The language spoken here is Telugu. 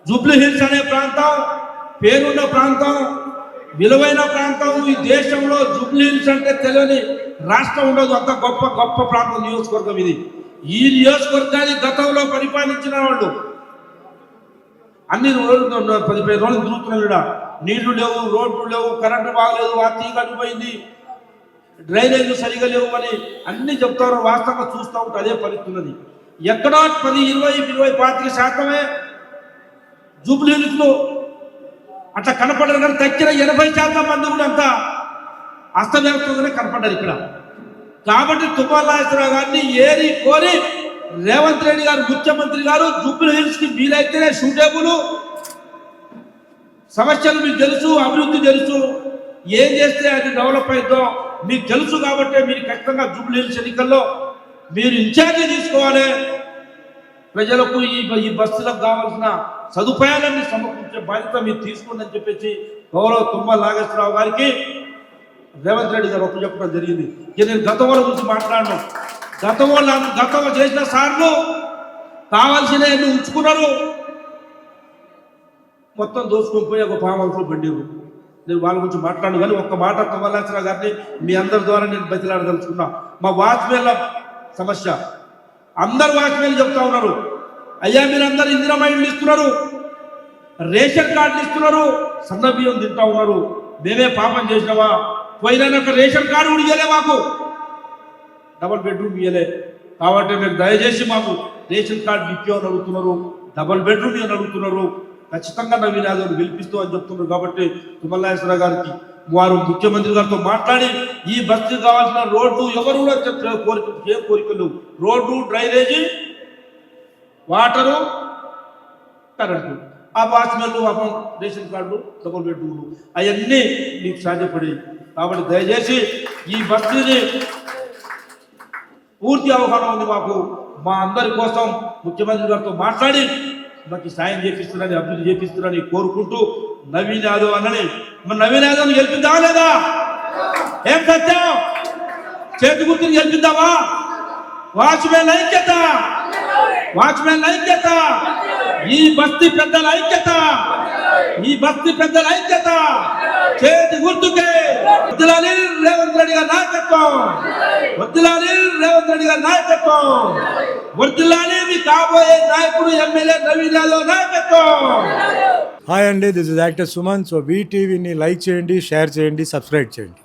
జూబ్లీ హిల్స్ అనే ప్రాంతం పేరున్న ప్రాంతం, విలువైన ప్రాంతం. ఈ దేశంలో జూబ్లీ హిల్స్ అంటే తెలియని రాష్ట్రం ఉండదు. అంత గొప్ప గొప్ప ప్రాంతం, నియోజకవర్గం ఇది. ఈ నియోజకవర్గాన్ని గతంలో పరిపాలించిన వాళ్ళు అన్ని రోజులు 15 రోజులు తిరుగుతున్నాడు. నీళ్లు లేవు, రోడ్లు లేవు, కరెంటు బాగలేదు, ఆ తీగ అడిపోయింది, డ్రైనేజీలు సరిగా లేవు అని అన్ని చెప్తారు. వాస్తవంగా చూస్తూ ఉంటే అదే పరిస్థితున్నది. ఎక్కడో 10, 20, 25% జూబ్లీ హిల్స్లో అట్లా కనపడరు. కానీ తగ్గిన 80% మంది కూడా అంతా అస్తవ్యస్తంగానే కనపడ్డారు ఇక్కడ. కాబట్టి తుమ్మల నాగేశ్వరరావు గారిని ఏరి కోరి రేవంత్ రెడ్డి గారు, ముఖ్యమంత్రి గారు, జూబ్లీ హిల్స్ కి వీలైతేనే సూటబుల్. సమస్యలు మీకు తెలుసు, అభివృద్ధి తెలుసు, ఏం చేస్తే అది డెవలప్ అవుతుందో మీకు తెలుసు. కాబట్టి మీరు ఖచ్చితంగా జూబ్లీ హిల్స్ ఎన్నికల్లో మీరు ఇన్ఛార్జి తీసుకోవాలి. ప్రజలకు ఈ బస్సులకు కావాల్సిన సదుపాయాలన్నీ సమకూర్చే బాధ్యత మీరు తీసుకోండి అని చెప్పేసి గౌరవ తుమ్మల నాగేశ్వరరావు గారికి రేవంత్ రెడ్డి గారు ఒప్పు చెప్పడం జరిగింది. ఇక నేను గత వాళ్ళ గురించి మాట్లాడను. గతంలో చేసిన సార్లు కావాల్సిన ఉంచుకున్నారు, మొత్తం దోచుకొని పోయి ఒక ఫామ్ హౌస్లో బండిరు. నేను వాళ్ళ గురించి మాట్లాడను. కానీ ఒక్క మాట తుమ్మల నాగేశ్వరరావు గారిని మీ అందరి ద్వారా నేను బతిలాడదలుచుకున్నా. మా వాచ్మెన్ల సమస్య అందరు వాచ్మెన్లు చెప్తా ఉన్నారు, అయ్యా మీరు అందరు ఇందిరమ్మ ఇళ్ళు ఇస్తున్నారు, రేషన్ కార్డులు ఇస్తున్నారు, సన్న బియ్యం తింటా ఉన్నారు, మేమే పాపం చేసినావా? పోయినా రేషన్ కార్డు కూడా ఇవ్వలే, మాకు డబల్ బెడ్రూమ్ ఇవ్వలే. కాబట్టి మీరు దయచేసి మాకు రేషన్ కార్డు ఇప్పించని అడుగుతున్నారు, డబల్ బెడ్రూమ్ ఇవ్వని అడుగుతున్నారు. ఖచ్చితంగా నవీన్ యాదవ్ గెలిపిస్తూ అని చెప్తున్నారు. కాబట్టి తుమ్మల నాగేశ్వరరావు గారికి వారు ముఖ్యమంత్రి గారితో మాట్లాడి ఈ బస్సు కావాల్సిన రోడ్డు ఎవరు కూడా ఏం కోరికలు, రోడ్డు, డ్రైనేజీ, వాటరు, కరెంటు, ఆ వాచ్మెన్లు, రేషన్ కార్డులు, డబుల్ బెడ్రూమ్లు అవన్నీ మీకు సాధ్యపడి. కాబట్టి దయచేసి ఈ బస్సుని పూర్తి అవగాహన ఉంది మాకు. మా అందరి కోసం ముఖ్యమంత్రి గారితో మాట్లాడి మాకు సాయం చేపిస్తున్నారని, అభివృద్ధి చేపిస్తున్నారని కోరుకుంటూ నవీన్ యాదవ్ అన్నని, మరి నవీన్ యాదవ్ని గెలిపిద్దామా లేదా? ఏం సత్యం, చేతి గుర్తుని గెలిపిద్దామా? వాచ్మెన్ ఐక్యత, వాచ్మెన్ ఐక్యత, ఈ బస్తీ పెద్దల ఐక్యత, ఈ బస్తీ పెద్దల ఐక్యత, చేతి గుర్తుకే. వద్దులాలి రేవంత్ రెడ్డి గారి నాయకత్వం, వద్దులాలి రేవంత్ రెడ్డి గారి నాయకత్వం, వద్దులాలి మీ కాబోయే నాయకుడు ఎమ్మెల్యే నవీన్ యాదవ్ నాయకత్వం. హాయ్ అండి, this is actor Suman. So వీటీవీని లైక్ చేయండి, షేర్ చేయండి, సబ్స్క్రైబ్ చేయండి.